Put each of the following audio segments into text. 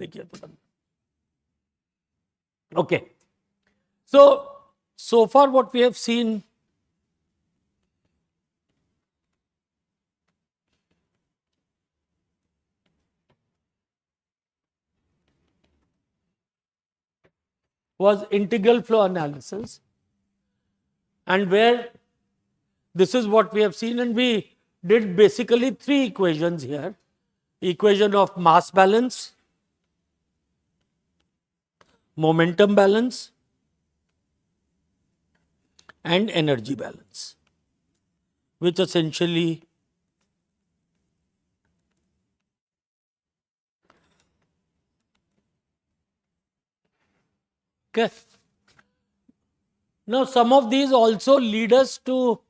देखिए तो okay. So far what we have seen was integral flow analysis, and where this is what we have seen, and we did basically three equations here: equation of mass balance, momentum balance, and energy balance, which essentially okay. Now some of these also lead us to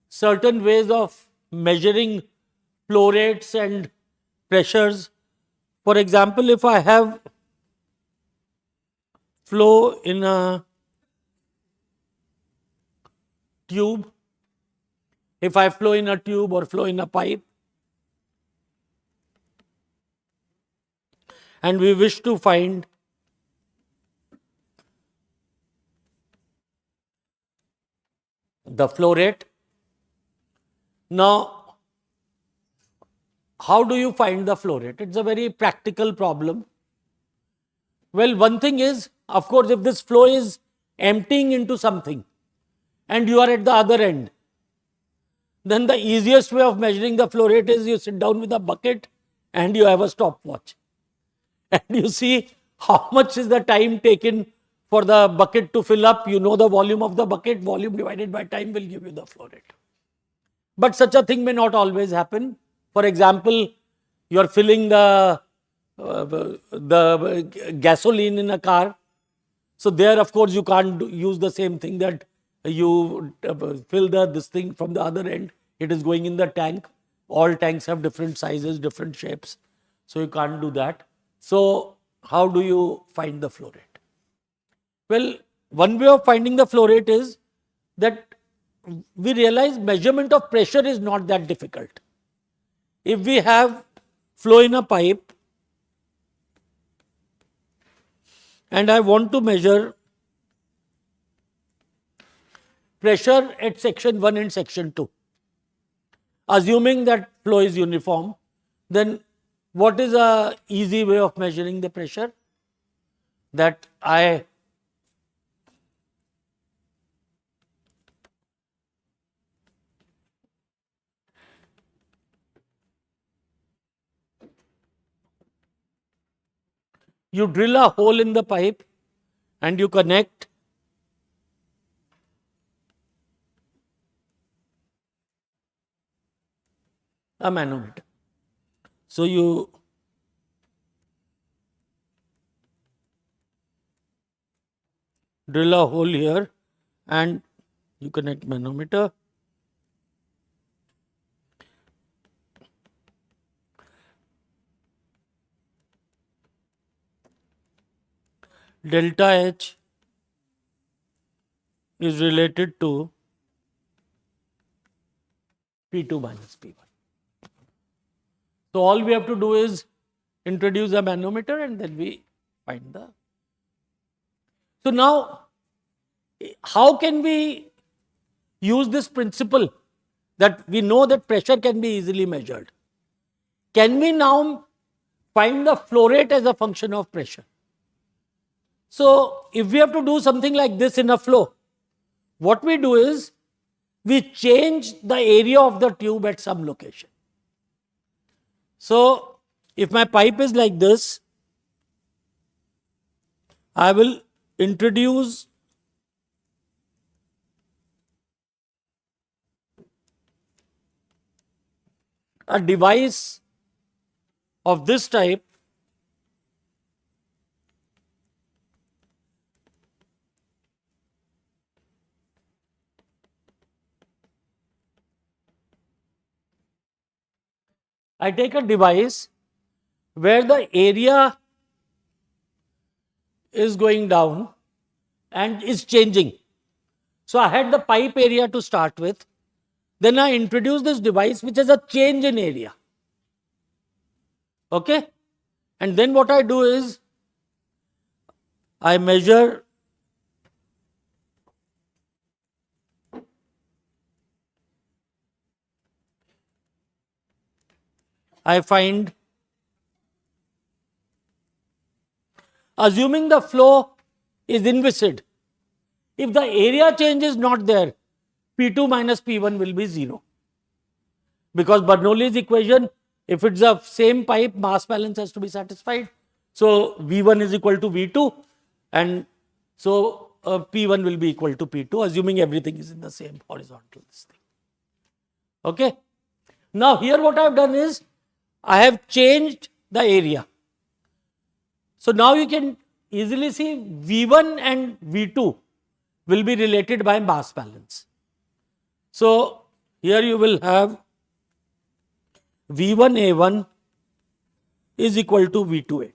certain ways of measuring flow rates and pressures. For example, if I have flow in a tube, if I flow in a tube or flow in a pipe, and we wish to find the flow rate. Now, how do you find the flow rate? It's a very practical problem. Well, one thing is, of course, if this flow is emptying into something and you are at the other end, then the easiest way of measuring the flow rate is you sit down with a bucket and you have a stopwatch. And you see how much is the time taken for the bucket to fill up. You know the volume of the bucket, volume divided by time will give you the flow rate. But such a thing may not always happen. For example, you are filling the gasoline in a car. So there, of course, you can't use the same thing that you fill this thing from the other end. It is going in the tank. All tanks have different sizes, different shapes. So you can't do that. So how do you find the flow rate? Well, one way of finding the flow rate is that we realize measurement of pressure is not that difficult. If we have flow in a pipe and I want to measure pressure at section 1 and section 2, assuming that flow is uniform, then what is a easy way of measuring the pressure? That you drill a hole in the pipe and you connect a manometer. So you drill a hole here and you connect manometer. Delta H is related to P2 minus P1. So all we have to do is introduce a manometer and then we find the. So now, how can we use this principle that we know that pressure can be easily measured? Can we now find the flow rate as a function of pressure? So if we have to do something like this in a flow, what we do is we change the area of the tube at some location. So if my pipe is like this, I will introduce a device of this type I take a device where the area is going down and is changing. So I had the pipe area to start with. Then I introduce this device which has a change in area. Okay? And then what I do is I measure I find, assuming the flow is inviscid, if the area change is not there, P2 minus P1 will be 0. Because Bernoulli's equation, if it's the same pipe, mass balance has to be satisfied. So V1 is equal to V2, and so P1 will be equal to P2, assuming everything is in the same horizontal thing. Okay. Now here what I have done is I have changed the area. So now you can easily see V1 and V2 will be related by mass balance. So here you will have V1A1 is equal to V2A2.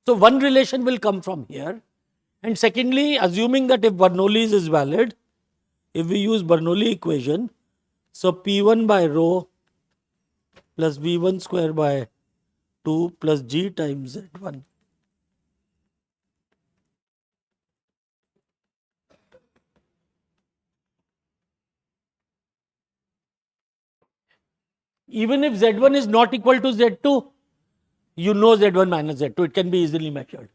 So one relation will come from here. And secondly, assuming that if Bernoulli's is valid, if we use Bernoulli equation, so P1 by rho plus V1 square by 2 plus G times Z1. Even if Z1 is not equal to Z2, you know Z1 minus Z2, it can be easily measured.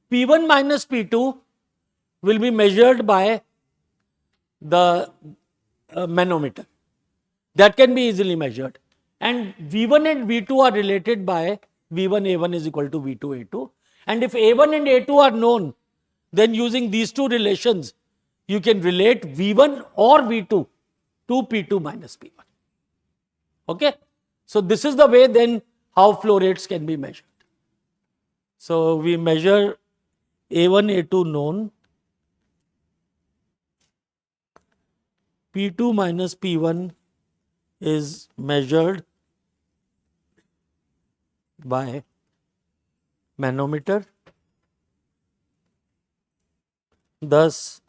P1 minus P2 will be measured by the manometer. That can be easily measured. And V1 and V2 are related by V1A1 is equal to V2A2. And if A1 and A2 are known, then using these two relations, you can relate V1 or V2 to P2 minus P1. Okay. So this is the way then how flow rates can be measured. So we measure A1, A2 known, P2 minus P1 is measured by manometer. Thus,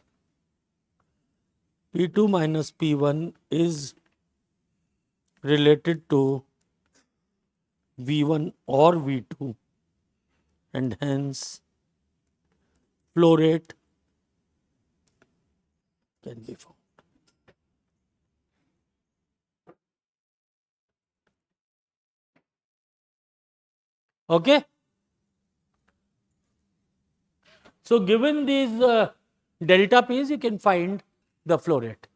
P2 minus P1 is related to V1 or V2, and hence flow rate can be found. Okay. So given these delta P's, you can find the flow rate.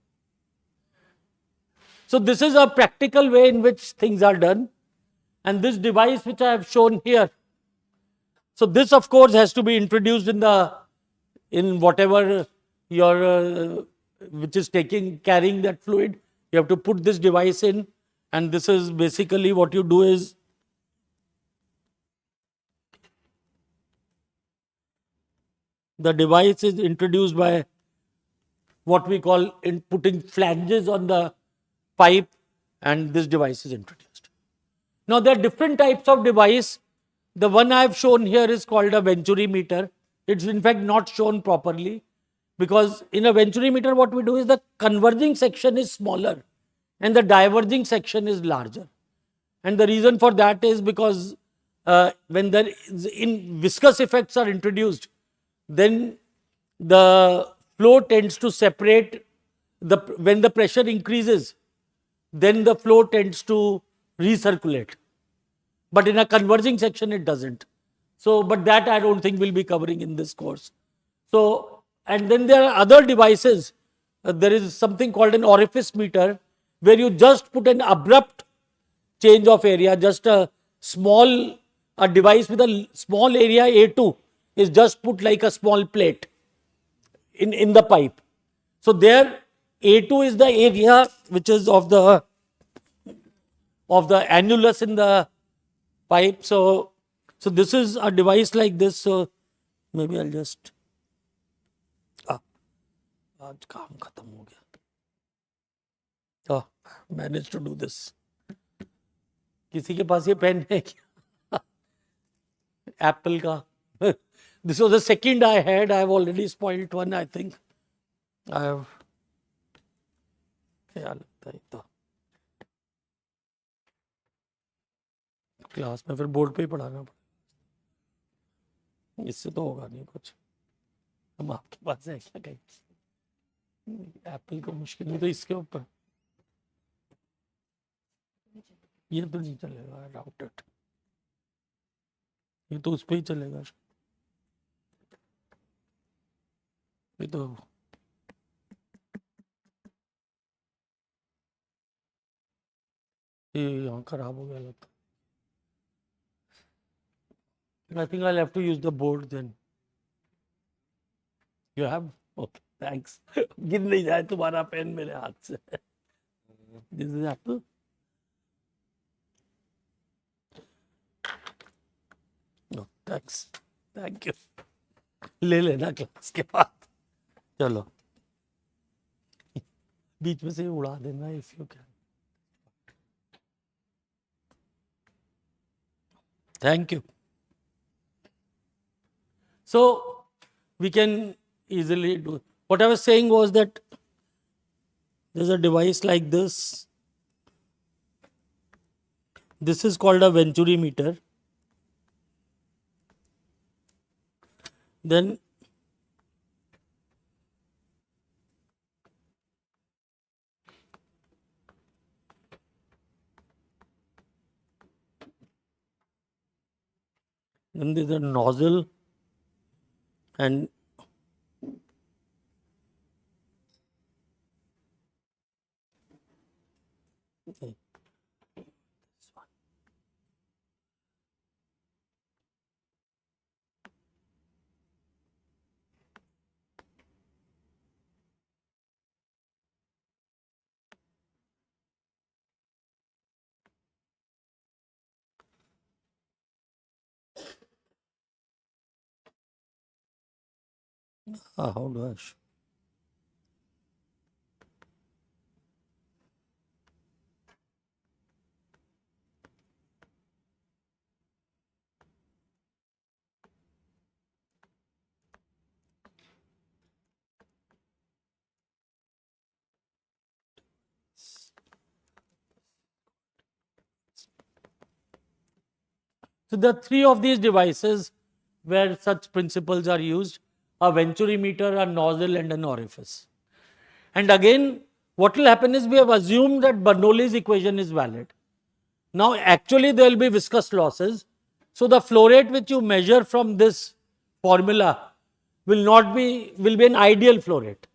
So this is a practical way in which things are done. And this device which I have shown here, so this of course has to be introduced in whatever your which is carrying that fluid. You have to put this device in, and this is basically what you do is the device is introduced by what we call putting flanges on the pipe, and this device is introduced. Now there are different types of device. The one I have shown here is called a Venturi meter. It's in fact not shown properly, because in a Venturi meter what we do is the converging section is smaller and the diverging section is larger. And the reason for that is because when viscous effects are introduced, then the flow tends to separate. When the pressure increases, then the flow tends to recirculate. But in a converging section, it doesn't. So, but that I don't think we'll be covering in this course. So, and then there are other devices. There is something called an orifice meter, where you just put an abrupt change of area, just a device with a small area A2 is just put like a small plate in the pipe. So there A2 is the area which is of the annulus in the pipe. So this is a device like this. So maybe I'll just आज काम खत्म हो गया. Managed to do this. किसी के पास ये pen है क्या? Apple का. This was the second I had. I have already spoiled one, I think. I have. क्या लगता है तो क्लास में फिर बोर्ड पे ही पढ़ाना पड़ेगा, इससे तो होगा नहीं कुछ। हम आपके पास है क्या कहीं? एप्पल को मुश्किल नहीं तो इसके ऊपर ये तो नहीं चलेगा, राउटेड ये तो उस पर ही चलेगा। ये तो ये यहाँ खराब हो गया लगता। I think I'll have to use the board then. You have? Okay, thanks. गिर नहीं जाए तुम्हारा पेन मेरे हाथ से. This is Apple. No, thanks. Thank you. ले लेना क्लास के बाद. चलो. बीच में से उड़ा देना if you can. Thank you. So we can easily do. What I was saying was that there's a device like this. This is called a Venturi meter. Then there's a nozzle and this one. How do I show? So there are three of these devices where such principles are used: a Venturi meter, a nozzle, and an orifice. And again, what will happen is we have assumed that Bernoulli's equation is valid. Now, actually, there will be viscous losses. So the flow rate which you measure from this formula will be an ideal flow rate.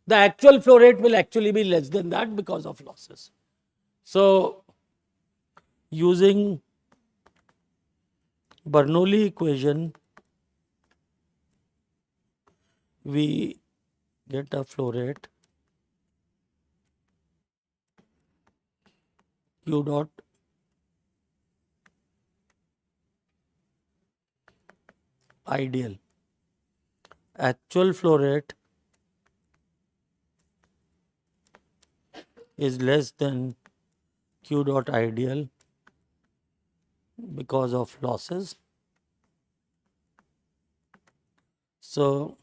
The actual flow rate will actually be less than that because of losses. So using Bernoulli equation, we get a flow rate Q dot ideal. Actual flow rate is less than Q dot ideal because of losses. So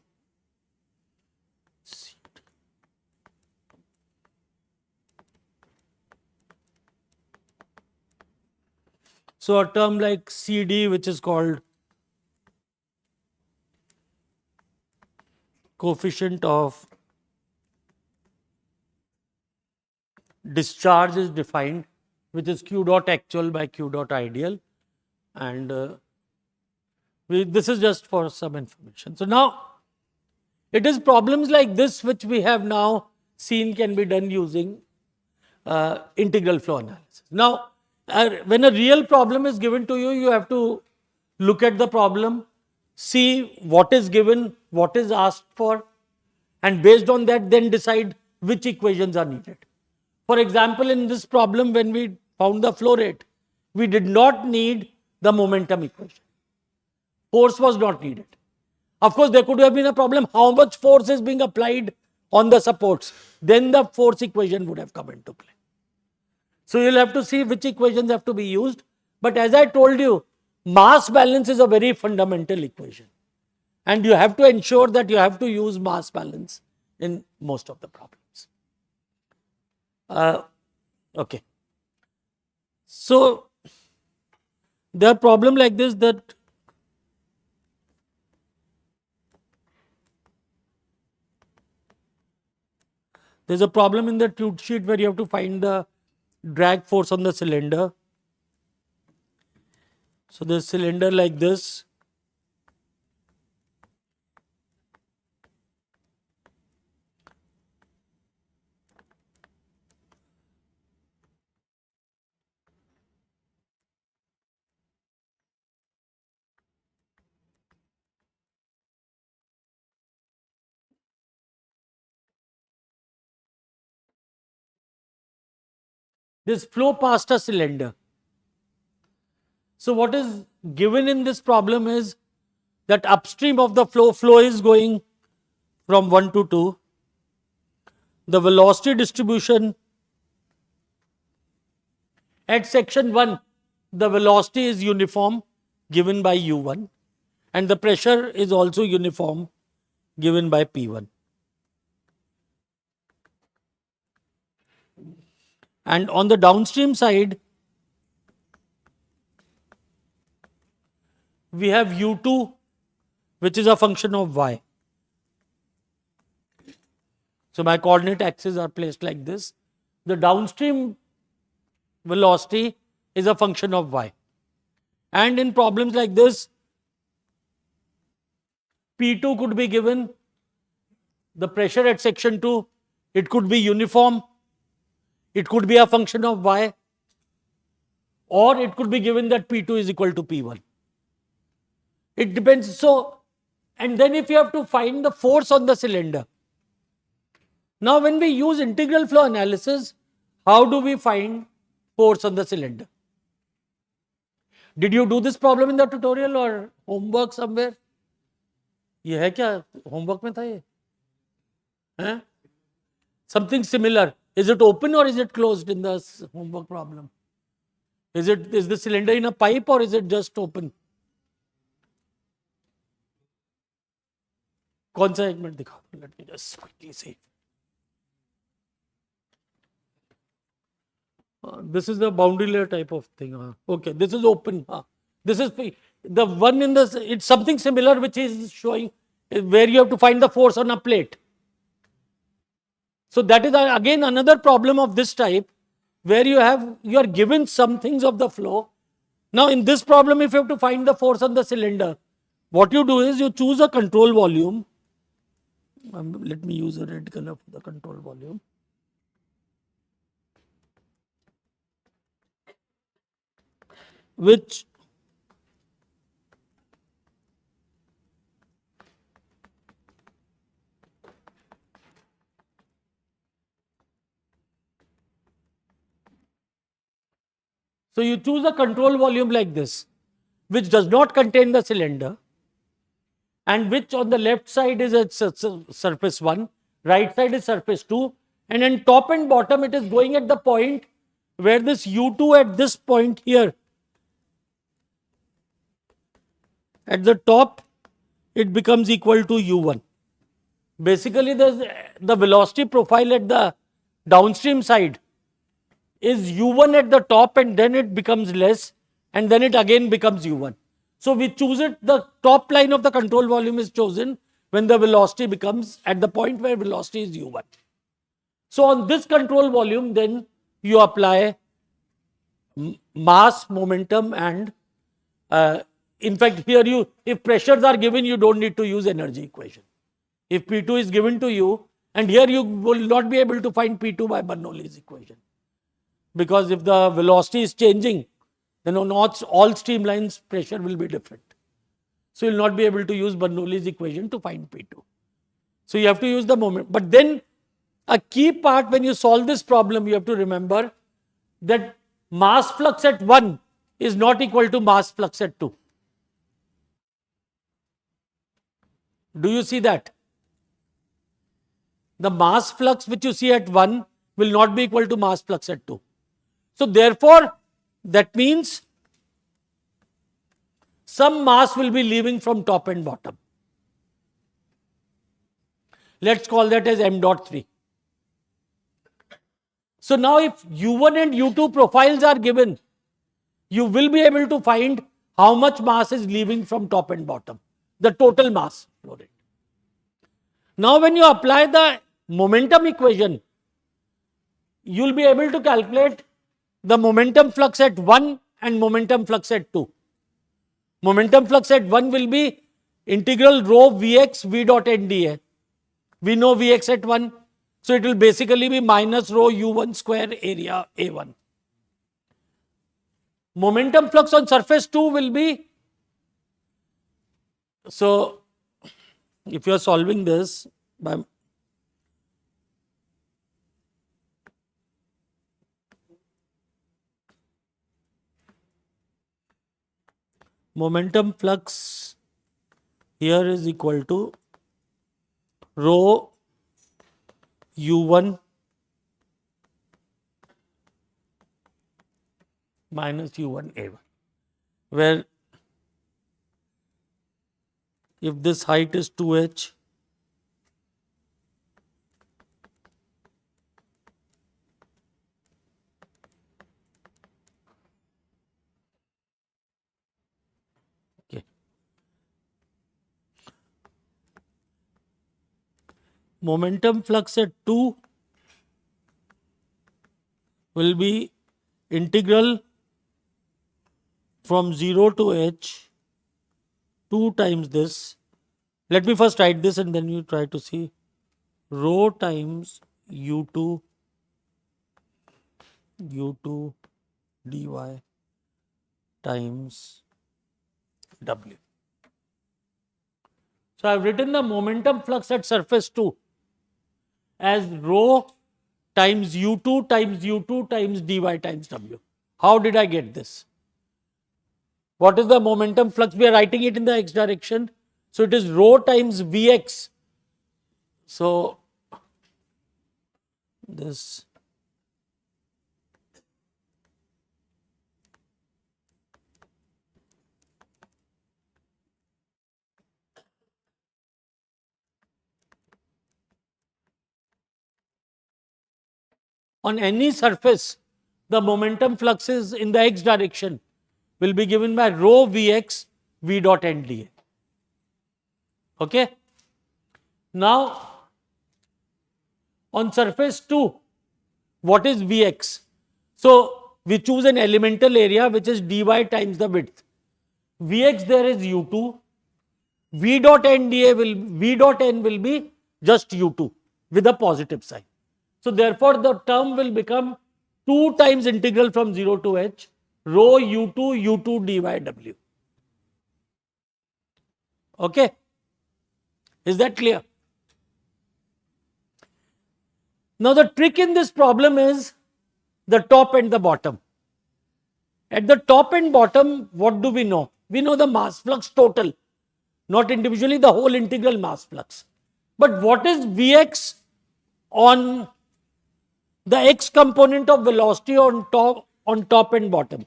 a term like CD, which is called coefficient of discharge, is defined, which is Q dot actual by Q dot ideal, and this is just for some information. So now it is problems like this which we have now seen can be done using integral flow analysis. Now, when a real problem is given to you, you have to look at the problem, see what is given, what is asked for, and based on that then decide which equations are needed. For example, in this problem, when we found the flow rate, we did not need the momentum equation. Force was not needed. Of course, there could have been a problem how much force is being applied on the supports. Then the force equation would have come into play. So you'll have to see which equations have to be used. But as I told you, mass balance is a very fundamental equation. And you have to ensure that you have to use mass balance in most of the problems. Okay. So There are problems like this, that there's a problem in the tube sheet where you have to find the drag force on the cylinder. So the cylinder like this. This flow past a cylinder. So what is given in this problem is that upstream of the flow is going from 1 to 2. The velocity distribution at section 1, the velocity is uniform given by U1, and the pressure is also uniform given by P1. And on the downstream side, we have U2, which is a function of Y. So my coordinate axes are placed like this. The downstream velocity is a function of Y. And in problems like this, P2 could be given, the pressure at section 2, it could be uniform, it could be a function of Y, or it could be given that P2 is equal to P1. It depends. So, and then if you have to find the force on the cylinder. Now, when we use integral flow analysis, how do we find force on the cylinder? Did you do this problem in the tutorial or homework somewhere? ये है क्या? Homework में था ये? हैं? Something similar. Is it open or is it closed in the homework problem? Is the cylinder in a pipe or is it just open? कौन सा एक मिनट दिखा? Let me just quickly see. This is the boundary layer type of thing. Okay, this is open. This is the one in the, it's something similar which is showing where you have to find the force on a plate. So that is again another problem of this type, where you are given some things of the flow. Now in this problem, if you have to find the force on the cylinder, what you do is you choose a control volume. Let me use a red color for the control volume. Which so you choose a control volume like this, which does not contain the cylinder, and which on the left side is at surface 1, right side is surface 2, and in top and bottom it is going at the point where this U2 at this point here, at the top, it becomes equal to U1. Basically, the velocity profile at the downstream side is U1 at the top, and then it becomes less, and then it again becomes U1. So we choose it, the top line of the control volume is chosen when the velocity becomes at the point where velocity is U1. So on this control volume, then you apply mass, momentum, and in fact, here if pressures are given, you don't need to use energy equation. If P2 is given to you, and here you will not be able to find P2 by Bernoulli's equation. Because if the velocity is changing, then on all streamlines, pressure will be different. So you will not be able to use Bernoulli's equation to find P2. So you have to use the moment. But then a key part when you solve this problem, you have to remember that mass flux at 1 is not equal to mass flux at 2. Do you see that? The mass flux which you see at 1 will not be equal to mass flux at 2. So therefore, that means some mass will be leaving from top and bottom. Let's call that as m dot 3. So now if U1 and U2 profiles are given, you will be able to find how much mass is leaving from top and bottom, the total mass flow rate. Now when you apply the momentum equation, you will be able to calculate the momentum flux at 1 and momentum flux at 2. Momentum flux at 1 will be integral rho Vx V dot NdA. We know Vx at 1. So it will basically be minus rho U1 square area A1. Momentum flux on surface 2 will be, so if you are solving this by momentum flux here is equal to rho U1 minus U1 A1, where if this height is 2h, okay, momentum flux at 2 will be integral from 0 to h 2 times this. Let me first write this and then you try to see. Rho times U2 dy times W. So I have written the momentum flux at surface 2 as rho times U2 times dy times W. How did I get this? What is the momentum flux? We are writing it in the x direction. So it is rho times Vx. So this on any surface, the momentum fluxes in the x direction will be given by rho Vx V dot NdA. Okay. Now, on surface 2, what is Vx? So, we choose an elemental area which is dy times the width. Vx there is U2. V dot NdA V dot N will be just U2 with a positive sign. So, therefore, the term will become 2 times integral from 0 to h rho U2 dy W. Okay. Is that clear? Now, the trick in this problem is the top and the bottom. At the top and bottom, what do we know? We know the mass flux total, not individually, the whole integral mass flux. But what is Vx on the x component of velocity on top and bottom?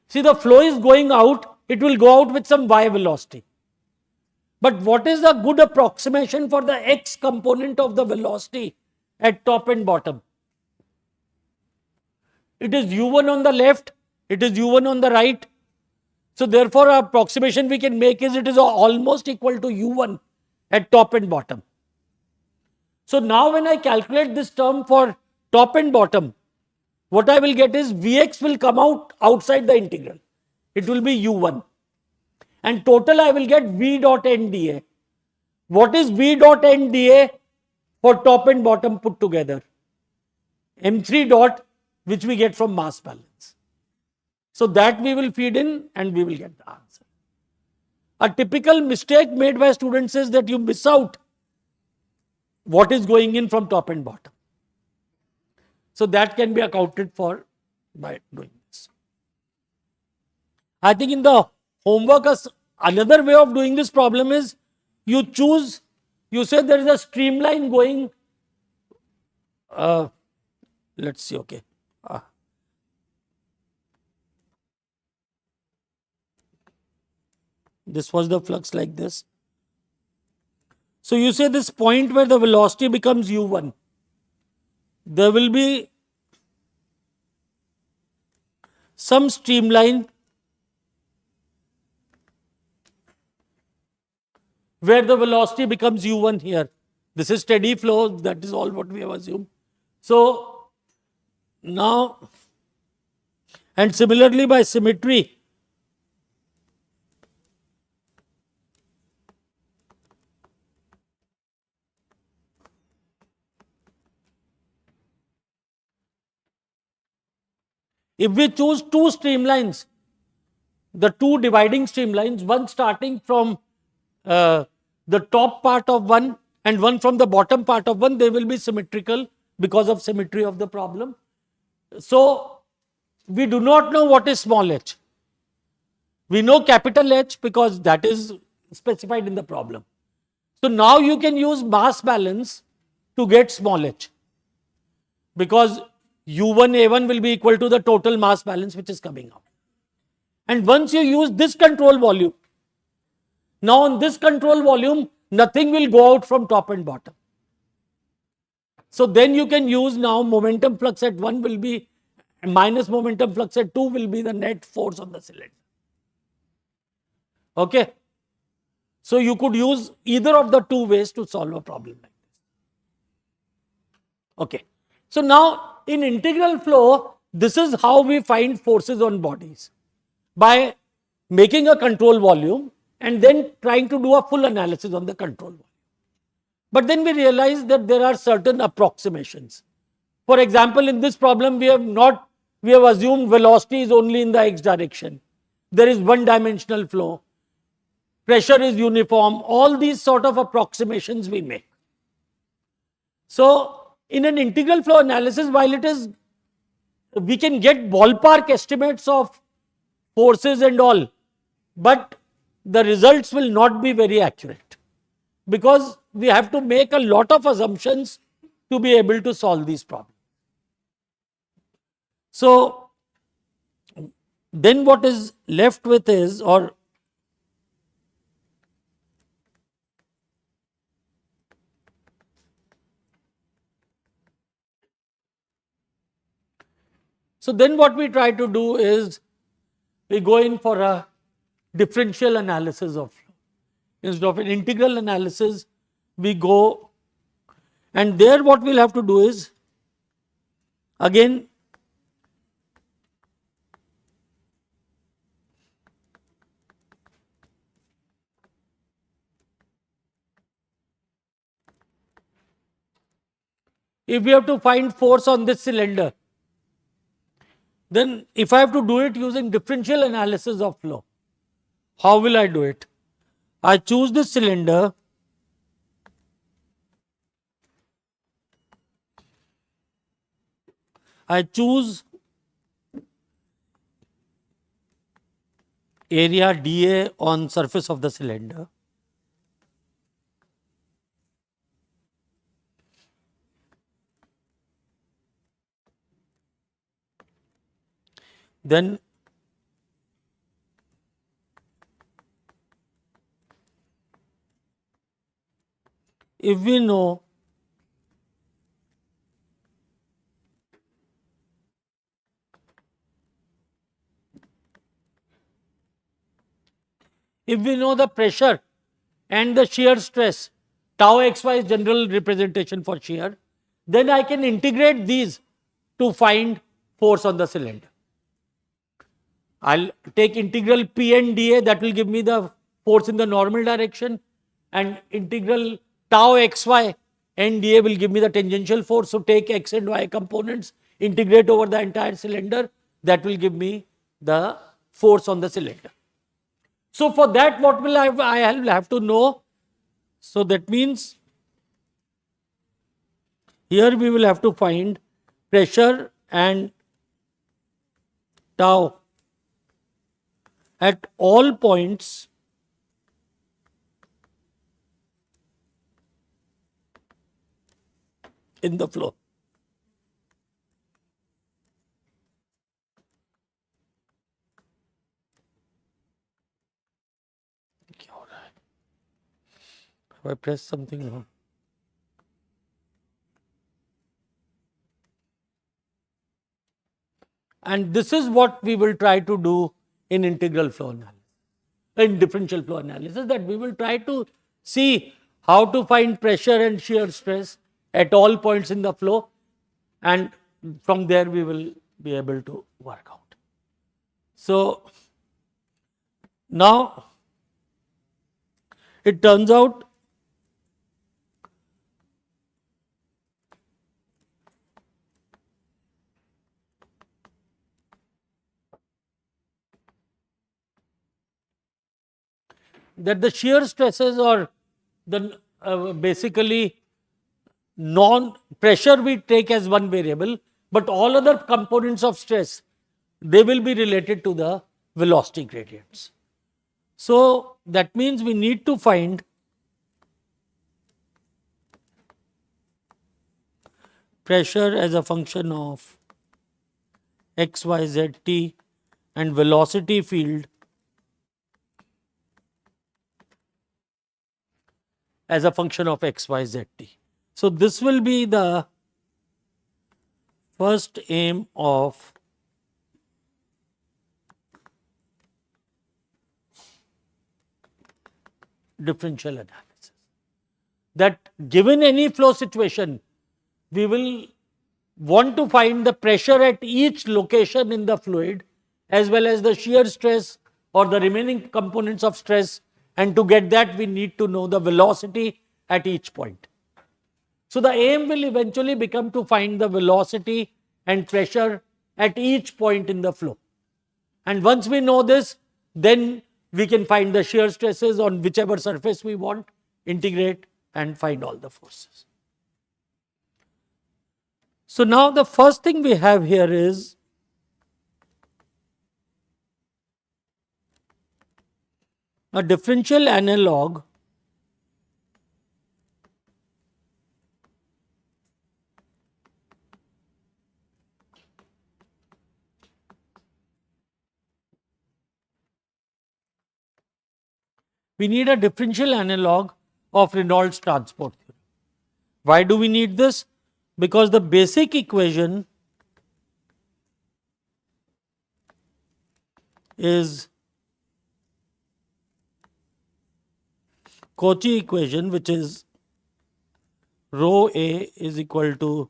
See, the flow is going out, it will go out with some y velocity. But what is the good approximation for the x component of the velocity at top and bottom? It is u1 on the left, it is u1 on the right. So therefore, our approximation we can make is it is almost equal to u1 at top and bottom. So now when I calculate this term for top and bottom, what I will get is Vx will come out outside the integral. It will be u1. And total I will get V dot NdA. What is V dot NdA for top and bottom put together? M3 dot, which we get from mass balance. So that we will feed in and we will get the answer. A typical mistake made by students is that you miss out what is going in from top and bottom. So that can be accounted for by doing this. I think in the homework, another way of doing this problem is you say there is a streamline going, let's see, okay. This was the flux like this. So you say this point where the velocity becomes u1, there will be some streamline where the velocity becomes u1 here. This is steady flow, that is all what we have assumed. So now, and similarly by symmetry, if we choose two streamlines, the two dividing streamlines, one starting from the top part of one and one from the bottom part of one, they will be symmetrical because of symmetry of the problem. So we do not know what is small h. We know capital H because that is specified in the problem. So now you can use mass balance to get small h, because U1 A1 will be equal to the total mass balance which is coming out. And once you use this control volume, now on this control volume, nothing will go out from top and bottom. So then you can use now momentum flux at 1 will be minus momentum flux at 2 will be the net force on the cylinder. Okay. So you could use either of the two ways to solve a problem like this. Okay. So now in integral flow, this is how we find forces on bodies, by making a control volume and then trying to do a full analysis on the control volume. But then we realize that there are certain approximations. For example, in this problem, we have assumed velocity is only in the x direction. There is one dimensional flow. Pressure is uniform. All these sort of approximations we make. So in an integral flow analysis, while we can get ballpark estimates of forces and all, but the results will not be very accurate, because we have to make a lot of assumptions to be able to solve these problems. So then what is left with is, so then what we try to do is we go in for a differential analysis of flow. Instead of an integral analysis, we go, and there what we'll have to do is, again, if we have to find force on this cylinder, then if I have to do it using differential analysis of flow, how will I do it? I choose this cylinder, I choose area dA on surface of the cylinder. Then if we know the pressure and the shear stress, tau xy is general representation for shear, then I can integrate these to find force on the cylinder. I'll take integral P and dA, that will give me the force in the normal direction, and integral tau xy and dA will give me the tangential force. So take x and y components, integrate over the entire cylinder, that will give me the force on the cylinder. So for that, what will I will have to know? So that means here we will have to find pressure and tau at all points in the flow. Have I pressed something wrong? And this is what we will try to do in integral flow analysis, in differential flow analysis, that we will try to see how to find pressure and shear stress at all points in the flow, and from there we will be able to work out. So, now it turns out that the shear stresses, or the basically non pressure we take as one variable, but all other components of stress, they will be related to the velocity gradients. So, that means we need to find pressure as a function of x, y, z, t, and velocity field as a function of x, y, z, t. So, this will be the first aim of differential analysis, that given any flow situation, we will want to find the pressure at each location in the fluid, as well as the shear stress or the remaining components of stress, and to get that we need to know the velocity at each point. So, the aim will eventually become to find the velocity and pressure at each point in the flow. And once we know this, then we can find the shear stresses on whichever surface we want, integrate and find all the forces. So, now the first thing we have here is a differential analog we need a differential analog of Reynolds transport theorem. Why do we need this? Because the basic equation is Cauchy equation, which is rho A is equal to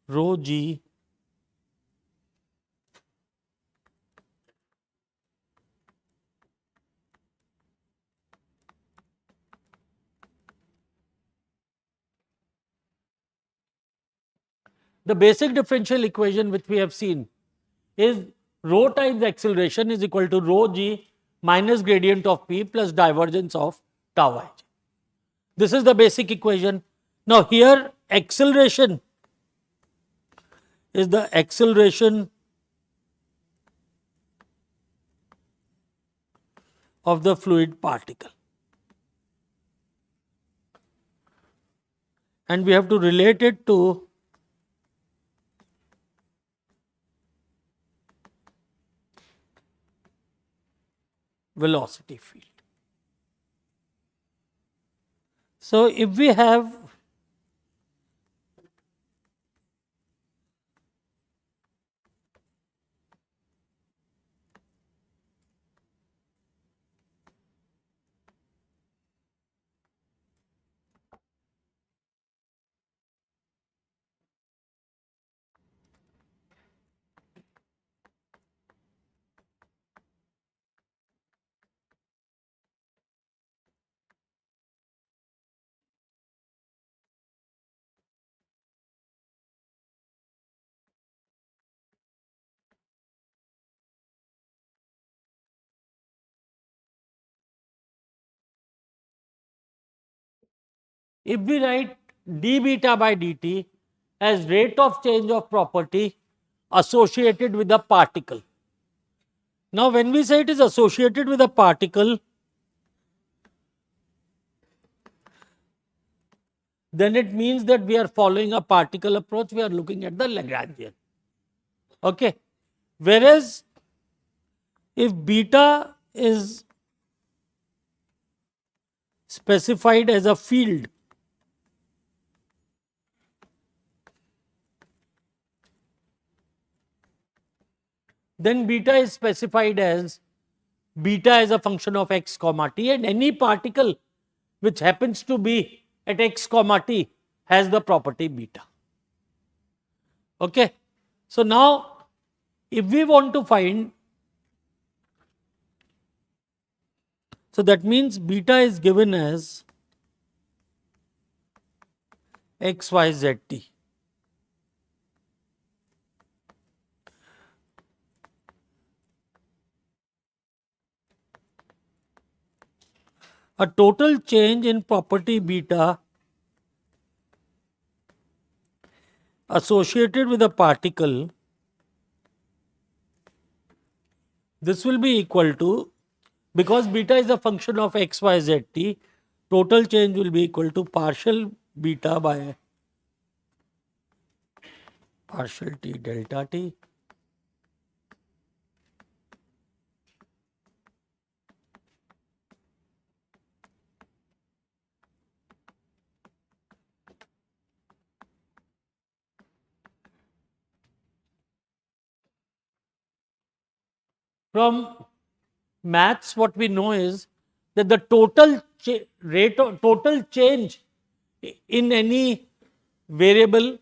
rho G the basic differential equation which we have seen is rho times acceleration is equal to rho G minus gradient of P plus divergence of tau I. This is the basic equation. Now, here acceleration is the acceleration of the fluid particle, and we have to relate it to velocity field. So, if we have if we write d beta by dt as rate of change of property associated with a particle. Now, when we say it is associated with a particle, then it means that we are following a particle approach, we are looking at the Lagrangian. Okay. Whereas, if beta is specified as a field, then beta is specified as beta as a function of x comma t, and any particle which happens to be at x comma t has the property beta. Okay. So now if we want to find, so that means beta is given as x, y, z, t. A total change in property beta associated with a particle, this will be equal to, because beta is a function of x, y, z, t, total change will be equal to partial beta by partial t delta t. From maths, what we know is that the total rate of total change in any variable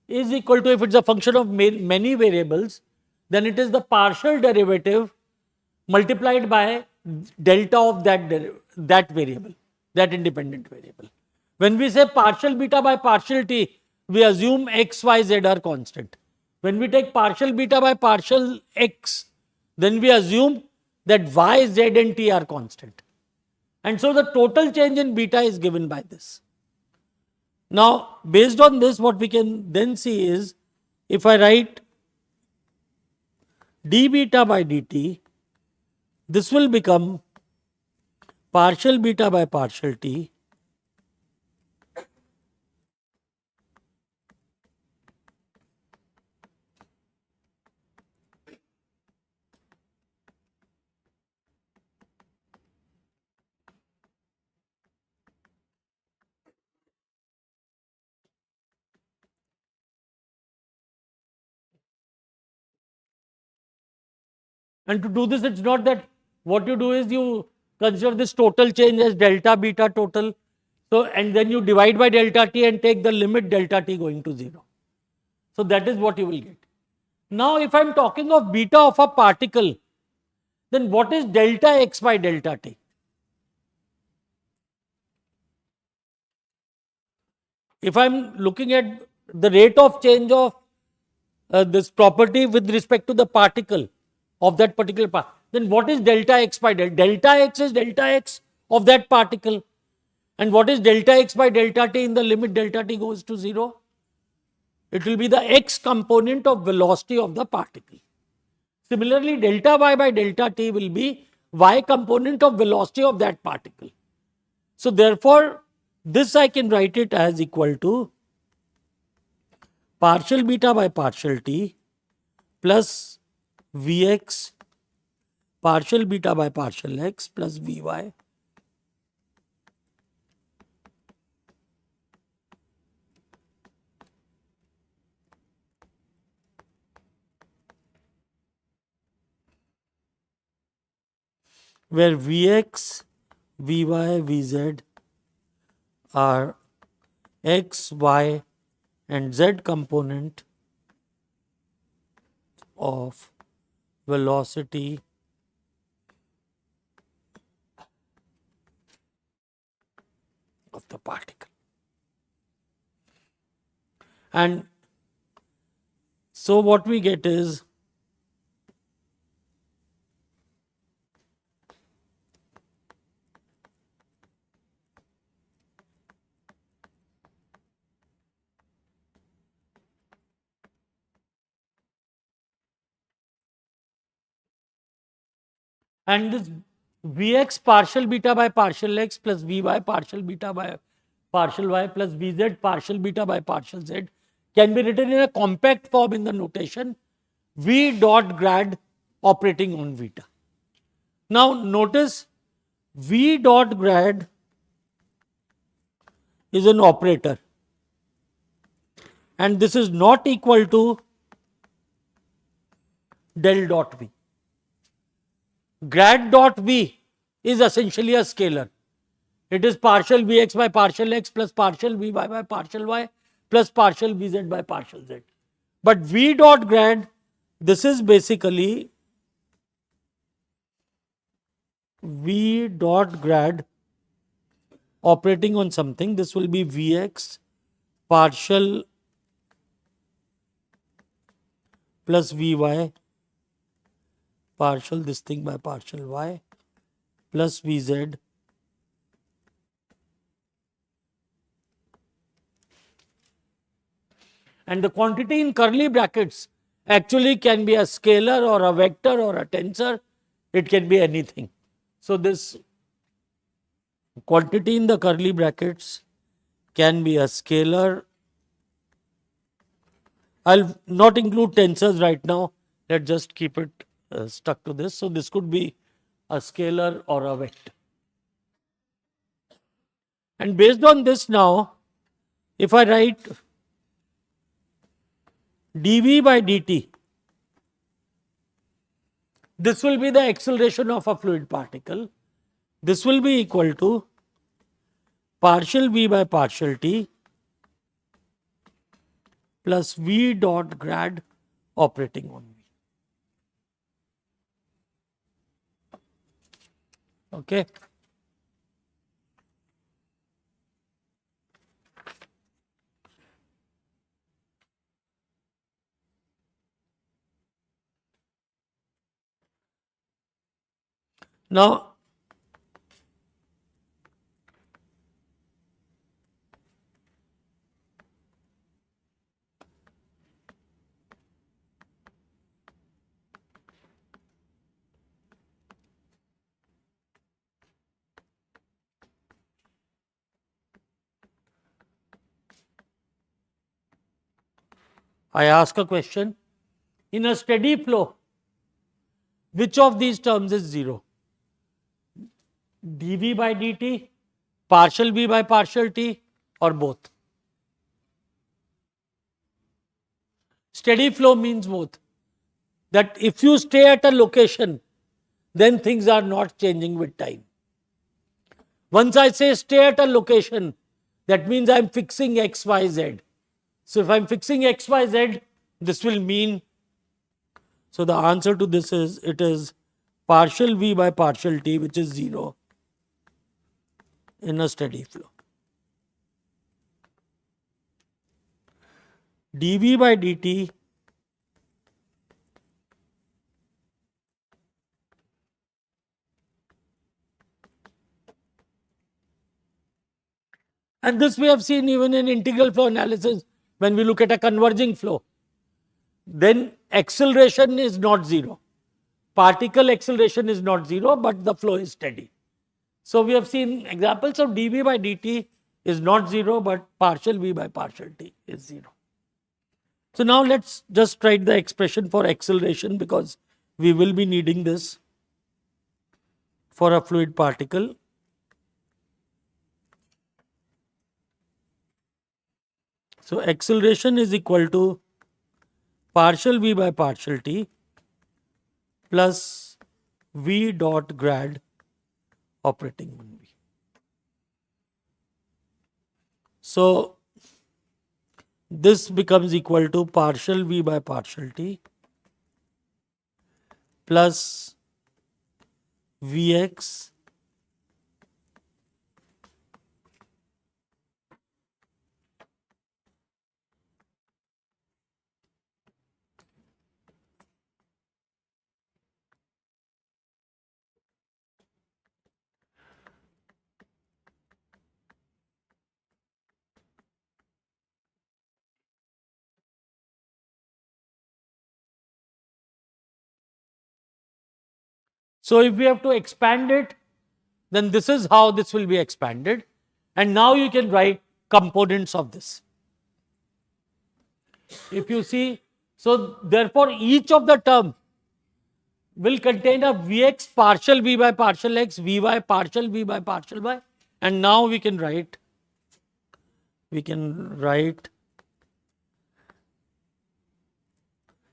is equal to, if it's a function of many variables, then it is the partial derivative multiplied by delta of that variable, that independent variable. When we say partial beta by partial t, we assume x, y, z are constant. When we take partial beta by partial x, then we assume that y, z and t are constant. And so the total change in beta is given by this. Now, based on this, what we can then see is, if I write d beta by dt, this will become partial beta by partial t And to do this, it's not that what you do is you consider this total change as delta beta total. So, and then you divide by delta t and take the limit delta t going to 0. So, that is what you will get. Now, if I am talking of beta of a particle, then what is delta x by delta t? If I am looking at the rate of change of this property with respect to the particle of that particular part, then what is delta x by delta? Delta x is delta x of that particle. And what is delta x by delta t in the limit delta t goes to 0? It will be the x component of velocity of the particle. Similarly, delta y by delta t will be y component of velocity of that particle. So, therefore, this I can write it as equal to partial beta by partial t plus Vx partial beta by partial x plus Vy where Vx, Vy, Vz are x, y and z component of velocity of the particle. And so what we get is and this Vx partial beta by partial x plus Vy partial beta by partial y plus Vz partial beta by partial z can be written in a compact form in the notation V dot grad operating on beta. Now notice V dot grad is an operator and this is not equal to del dot v. Grad dot v is essentially a scalar. It is partial Vx by partial x plus partial Vy by partial y plus partial Vz by partial z. But V dot grad, this is basically V dot grad operating on something. This will be Vx partial plus Vy partial this thing by partial y plus Vz and the quantity in curly brackets actually can be a scalar or a vector or a tensor. It can be anything. So, this quantity in the curly brackets can be a scalar. I'll not include tensors right now. Let's just keep it stuck to this. So, this could be a scalar or a vector. And based on this now, if I write dv by dt, this will be the acceleration of a fluid particle. This will be equal to partial v by partial t plus v dot grad operating on v. Okay. Now, I ask a question. In a steady flow, which of these terms is 0? dv by dt, partial v by partial t, or both? Steady flow means both. That if you stay at a location, then things are not changing with time. Once I say stay at a location, that means I am fixing x, y, z. So, if I am fixing x, y, z, this will mean, so the answer to this is, it is partial v by partial t, which is 0 in a steady flow. dv by dt and this we have seen even in integral flow analysis when we look at a converging flow. Then acceleration is not 0. Particle acceleration is not 0, but the flow is steady. So, we have seen examples of dv by dt is not 0, but partial v by partial t is 0. So, now let us just write the expression for acceleration, because we will be needing this for a fluid particle. So, acceleration is equal to partial v by partial t plus v dot grad operating on v. So, this becomes equal to partial v by partial t plus Vx So, if we have to expand it, then this is how this will be expanded, and now you can write components of this. If you see, so therefore each of the term will contain a Vx partial v by partial x, Vy partial v by partial y, and now we can write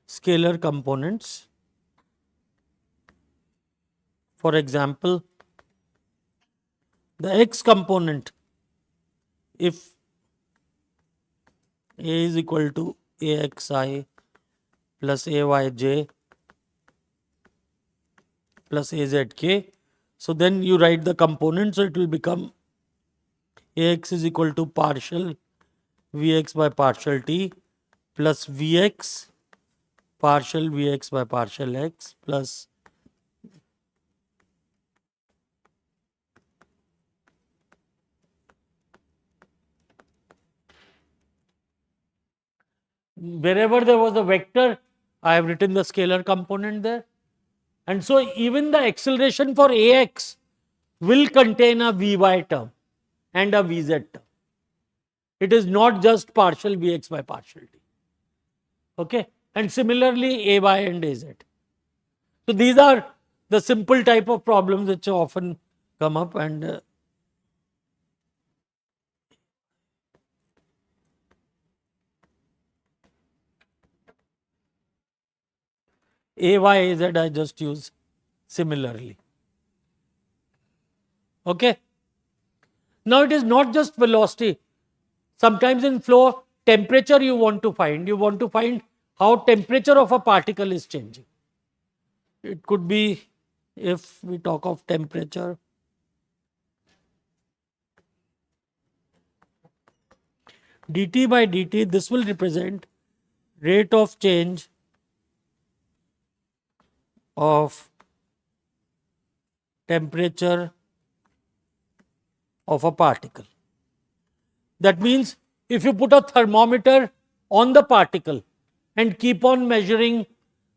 scalar components For example, the x component, if A is equal to AXI plus AYJ plus AZK, so then you write the component, so it will become AX is equal to partial Vx by partial t plus Vx partial Vx by partial x plus wherever there was a vector, I have written the scalar component there. And so even the acceleration for Ax will contain a Vy term and a Vz term. It is not just partial Vx by partial t. Okay. And similarly, Ay and Az. So these are the simple type of problems which often come up, and Ay, Az I just use similarly. Okay. Now it is not just velocity. Sometimes in flow, temperature you want to find. You want to find how temperature of a particle is changing. It could be, if we talk of temperature, dt by dt, this will represent rate of change of temperature of a particle. That means if you put a thermometer on the particle and keep on measuring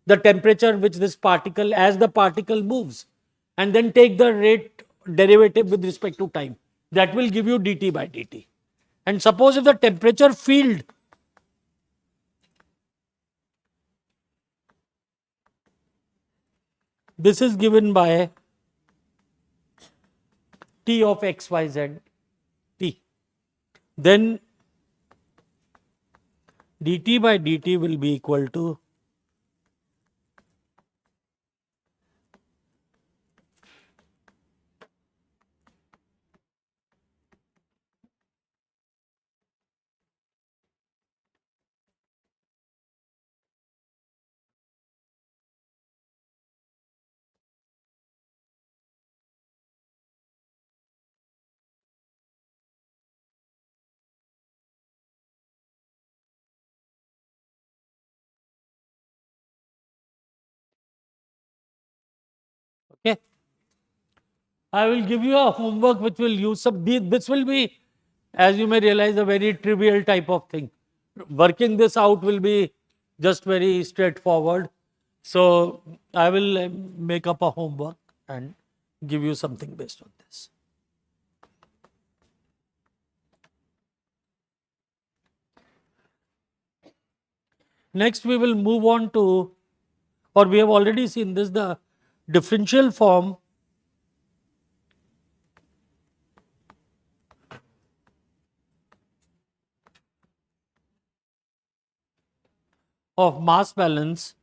the temperature which this particle, as the particle moves, and then take the rate derivative with respect to time, that will give you dt by dt. And suppose if the temperature field this is given by T of xyz t, then dt by dt will be equal to okay. I will give you a homework which will use some, this will be, as you may realize, a very trivial type of thing. Working this out will be just very straightforward. So I will make up a homework and give you something based on this. Next, we will move on to, or we have already seen this, the differential form of mass balance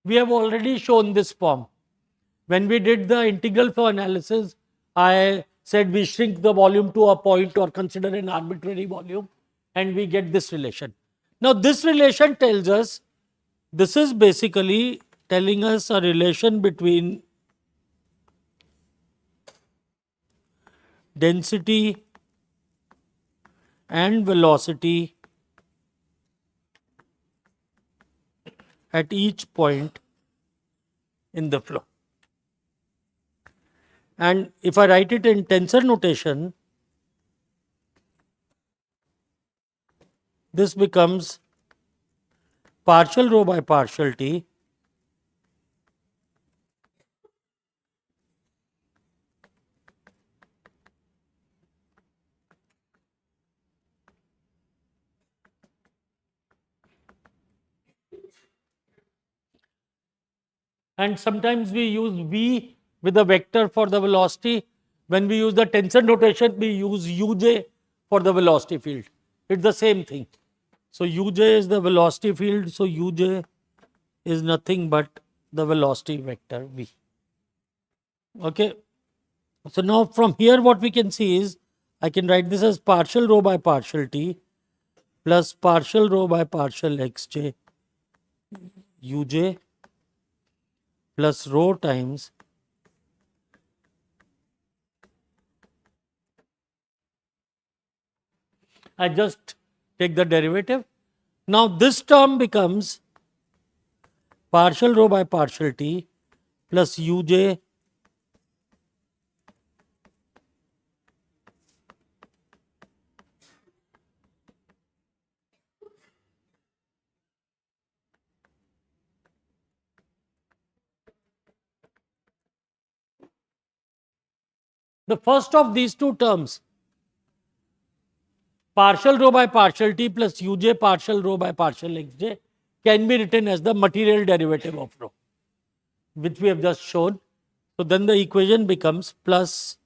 we have already shown this form. When we did the integral flow analysis, I said we shrink the volume to a point or consider an arbitrary volume, and we get this relation. Now, this relation tells us, this is basically telling us a relation between density and velocity at each point in the flow. And if I write it in tensor notation, this becomes partial rho by partial t and sometimes we use v with a vector for the velocity. When we use the tensor notation, we use uj for the velocity field. It's the same thing. So uj is the velocity field. So uj is nothing but the velocity vector v. Okay. So now from here what we can see is I can write this as partial rho by partial t plus partial rho by partial xj uj plus rho times I just take the derivative. Now this term becomes partial rho by partial t plus uj the first of these two terms, partial rho by partial t plus uj partial rho by partial xj, can be written as the material derivative of rho, which we have just shown. So then the equation becomes plus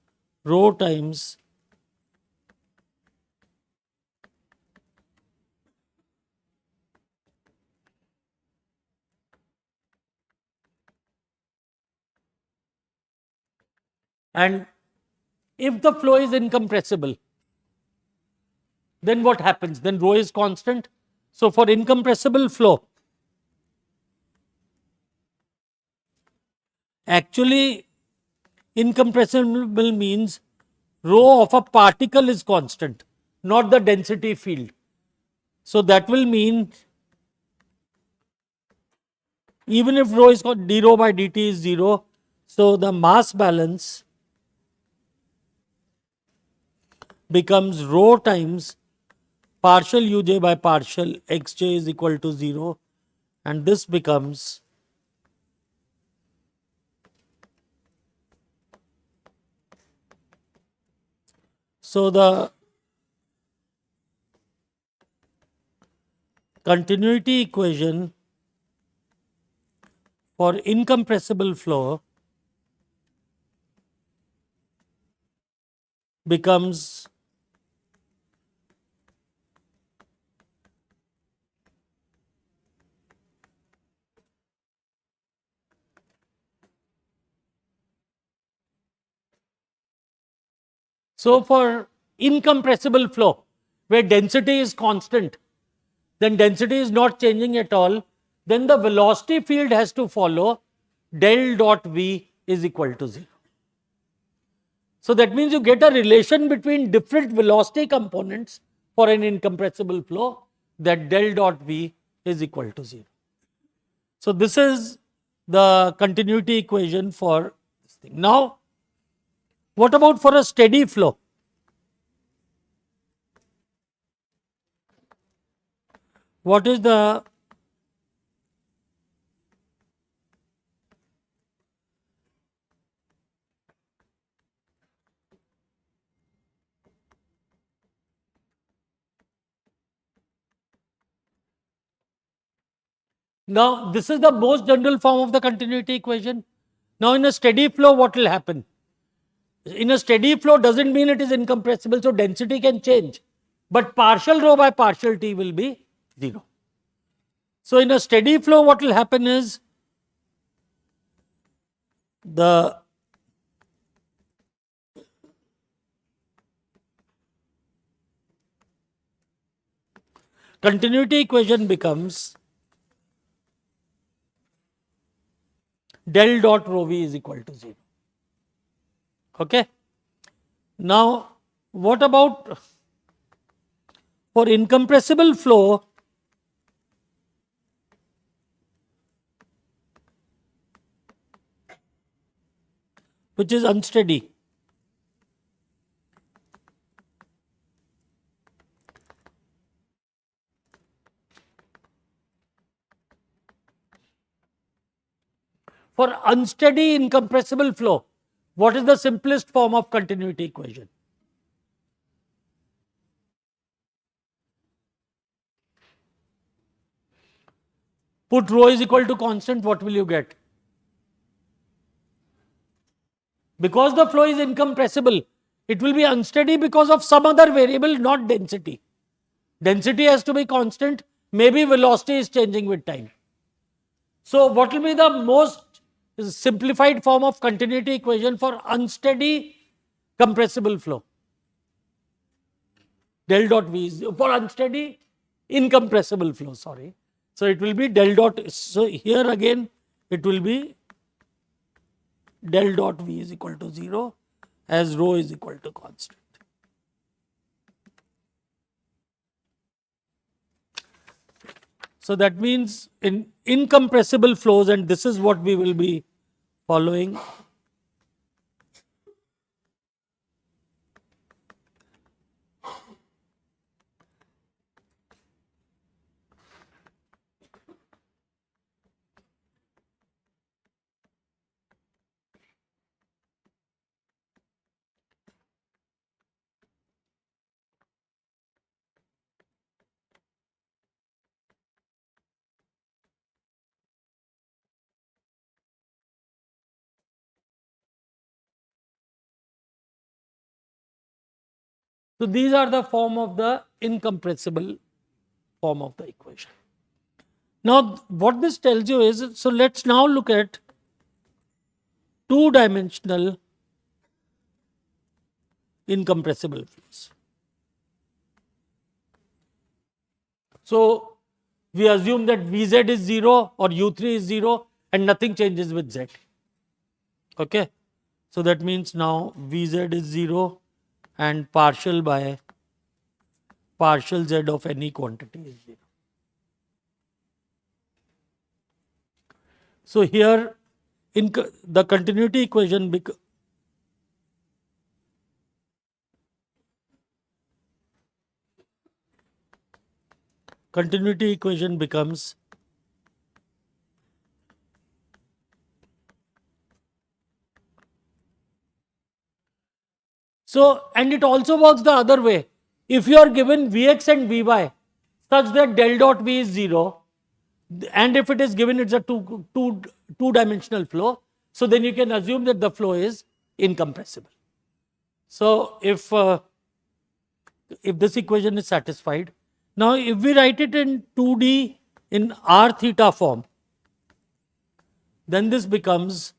rho times and if the flow is incompressible, then what happens? Then rho is constant. So for incompressible flow, actually incompressible means rho of a particle is constant, not the density field. So that will mean even if rho is d rho by dt is 0, so the mass balance becomes rho times partial uj by partial xj is equal to 0, and this becomes so the continuity equation for incompressible flow becomes so for incompressible flow where density is constant, then density is not changing at all, then the velocity field has to follow del dot v is equal to 0. So that means you get a relation between different velocity components for an incompressible flow, that del dot v is equal to 0. So this is the continuity equation for this thing. Now, what about for a steady flow? What is the now this is the most general form of the continuity equation. Now in a steady flow what will happen? In a steady flow doesn't mean it is incompressible, so density can change, but partial rho by partial t will be 0. So in a steady flow what will happen is the continuity equation becomes del dot rho v is equal to 0. Okay. Now, what about for incompressible flow? Which is unsteady. For unsteady incompressible flow, what is the simplest form of continuity equation? Put rho is equal to constant, what will you get? Because the flow is incompressible, It will be unsteady because of some other variable, not density. Density has to be constant. Maybe velocity is changing with time. So, what will be the most simplified form of continuity equation for unsteady compressible flow? Del dot V is for unsteady incompressible flow, sorry. So, it will be del dot, so here again it will be del dot V is equal to 0 as rho is equal to constant. So, that means in incompressible flows, and this is what we will be following. So, these are the form of the incompressible form of the equation. Now, what this tells you is, so let's now look at two-dimensional incompressible flows. So, we assume that Vz is 0 or U3 is 0 and nothing changes with Z. Okay. So, that means now Vz is 0 and partial by partial Z of any quantity is 0. So, here in the continuity equation becomes so, and it also works the other way. If you are given Vx and Vy such that del dot V is 0, and if it is given it's a two-dimensional flow, so then you can assume that the flow is incompressible. So, if this equation is satisfied, now if we write it in 2D in r theta form, then this becomes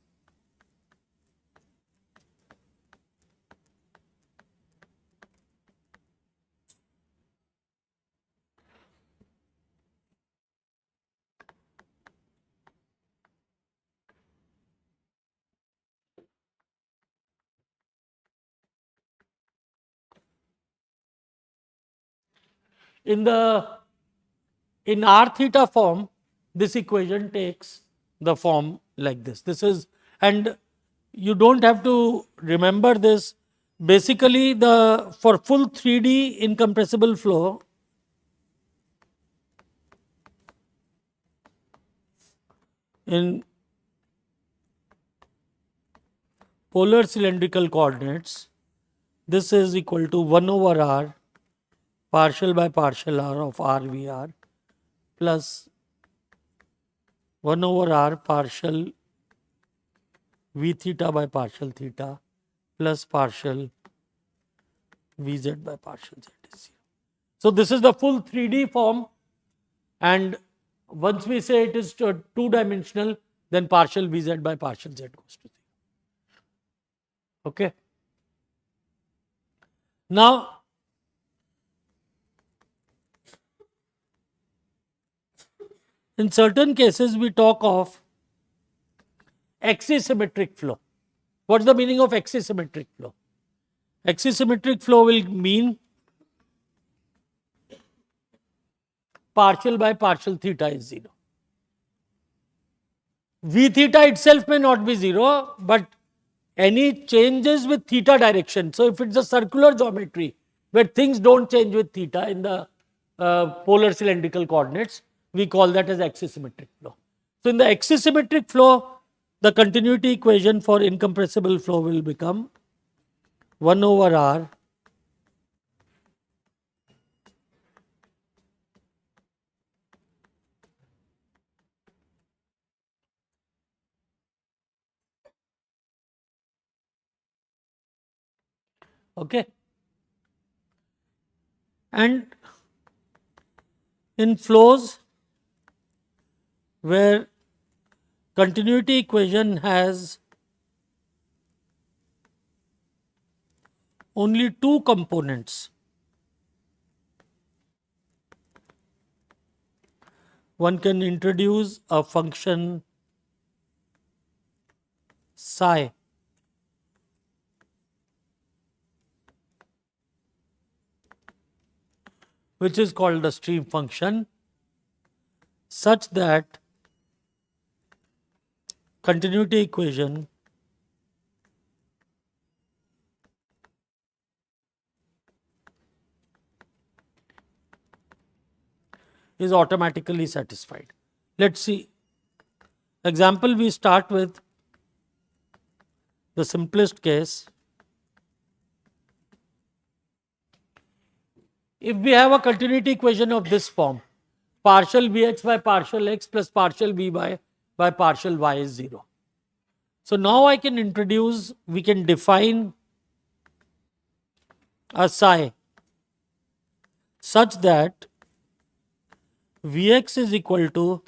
in r theta form, this equation takes the form like this. This is, and you don't have to remember this. Basically, for full 3D incompressible flow, in polar cylindrical coordinates, this is equal to 1 over r partial by partial r of r v r plus 1 over r partial v theta by partial theta plus partial vz by partial z is 0. So, this is the full 3D form, and once we say it is two-dimensional, then partial vz by partial z goes to 0. Okay. Now, in certain cases we talk of axisymmetric flow. What's the meaning of axisymmetric flow? Axisymmetric flow will mean partial by partial theta is 0. V theta itself may not be 0, but any changes with theta direction. So, if it's a circular geometry where things don't change with theta in the polar cylindrical coordinates, we call that as axisymmetric flow. So, in the axisymmetric flow, the continuity equation for incompressible flow will become 1 over r Okay. And in flows where continuity equation has only two components, one can introduce a function psi which is called the stream function, such that continuity equation is automatically satisfied. Let's see. Example, we start with the simplest case. If we have a continuity equation of this form, partial Vx by partial x plus partial Vy by partial y is 0. So now I can introduce, we can define a psi such that Vx is equal to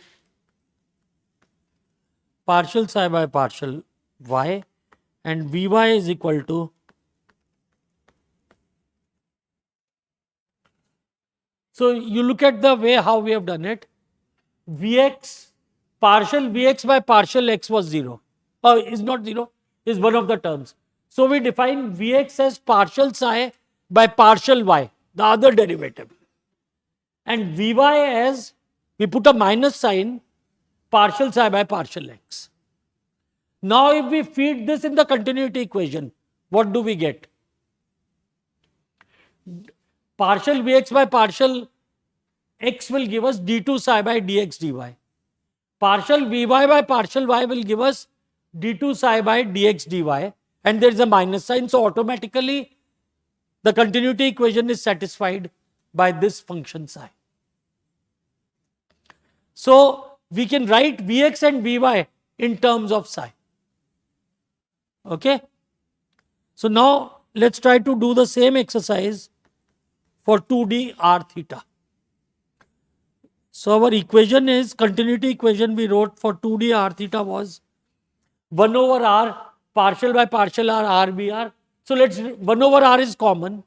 partial psi by partial y and Vy is equal to so you look at the way how we have done it. Vx, partial Vx by partial x was 0. Is not 0, is one of the terms. So we define Vx as partial psi by partial y, the other derivative. And Vy as, we put a minus sign, partial psi by partial x. Now if we feed this in the continuity equation, what do we get? Partial Vx by partial x will give us d2 psi by dx dy. Partial Vy by partial y will give us d2 psi by dx dy, and there is a minus sign, so automatically the continuity equation is satisfied by this function psi. So we can write Vx and Vy in terms of psi. Okay. So now let's try to do the same exercise for 2D r theta. So our equation is, continuity equation we wrote for 2D r theta was 1 over r partial by partial r r v r. So let's, 1 over r is common,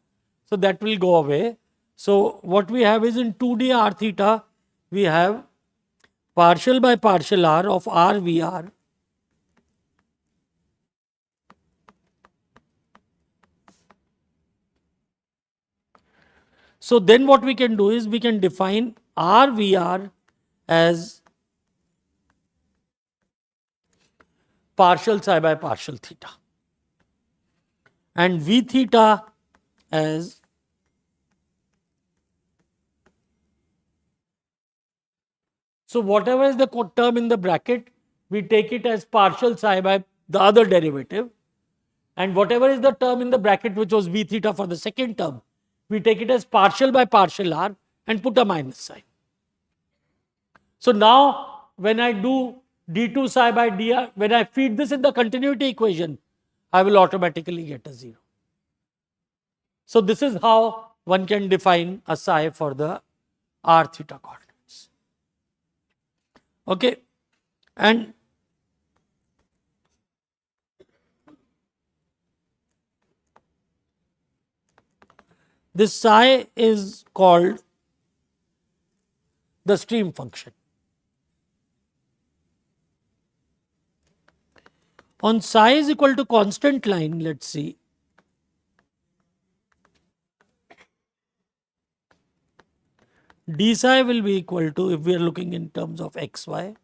so that will go away. So what we have is in 2D r theta, we have partial by partial r of r v r So then what we can do is we can define RVR as partial psi by partial theta and V theta as so whatever is the term in the bracket, we take it as partial psi by the other derivative, and whatever is the term in the bracket which was V theta for the second term, we take it as partial by partial r and put a minus sign. So now when I do d2 psi by dr, when I feed this in the continuity equation, I will automatically get a 0. So this is how one can define a psi for the r theta coordinates. Okay, and this psi is called the stream function. On psi is equal to constant line, let's see. D psi will be equal to, if we are looking in terms of xy,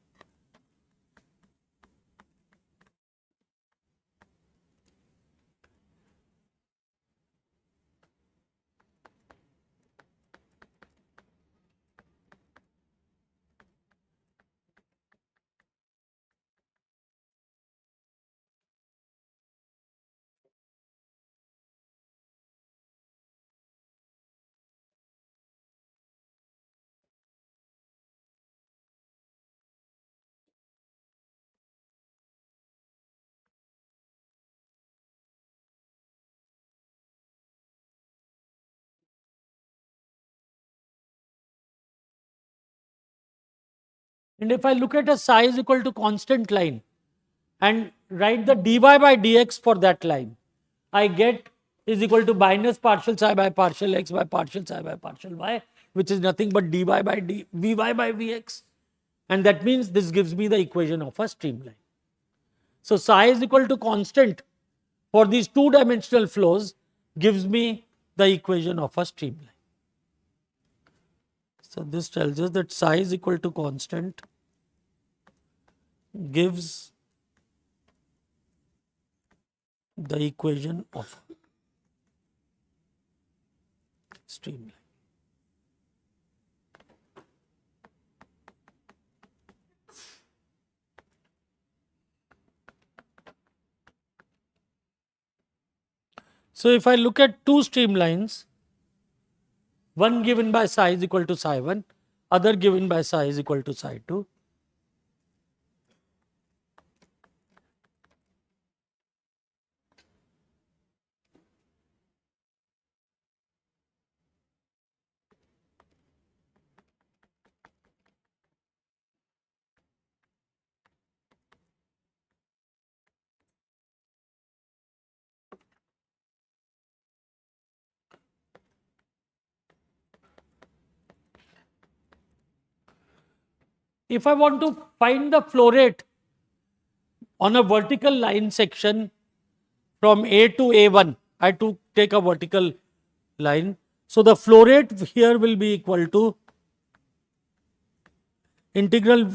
And if I look at a psi is equal to constant line and write the dy by dx for that line, I get is equal to minus partial psi by partial x by partial psi by partial y, which is nothing but dy by vy by vx. And that means this gives me the equation of a streamline. So psi is equal to constant for these two-dimensional flows gives me the equation of a streamline. So this tells us that psi is equal to constant gives the equation of streamline. So if I look at two streamlines, one given by psi is equal to psi 1, other given by psi is equal to psi 2. If I want to find the flow rate on a vertical line section from A to A1, I have to take a vertical line. So the flow rate here will be equal to integral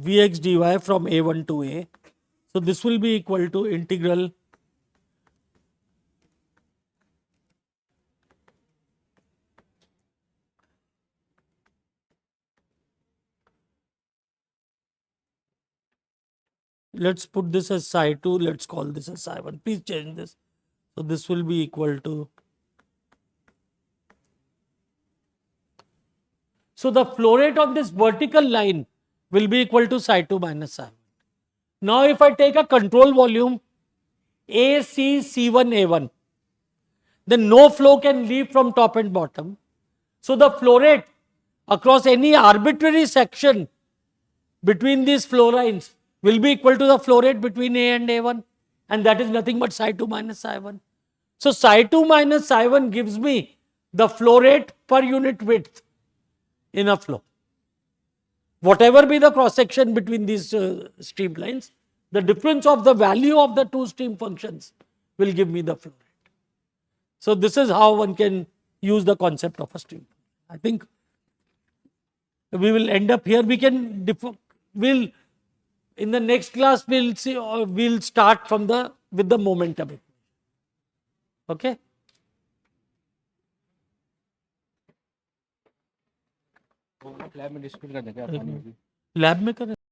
Vx dy from A1 to A. So this will be equal to integral let's put this as psi 2, let's call this as psi 1. Please change this. So this will be equal to. So the flow rate of this vertical line will be equal to psi 2 minus psi 1. Now if I take a control volume AC C1 A1, then no flow can leave from top and bottom. So the flow rate across any arbitrary section between these flow lines will be equal to the flow rate between A and A1, and that is nothing but psi 2 minus psi 1. So psi 2 minus psi 1 gives me the flow rate per unit width in a flow. Whatever be the cross section between these streamlines, the difference of the value of the two stream functions will give me the flow rate. So this is how one can use the concept of a stream. I think we will end up here. We can we'll in the next class we'll see, or we'll start from with the momentum. Okay. Lab में distribute कर देंगे, lab में कर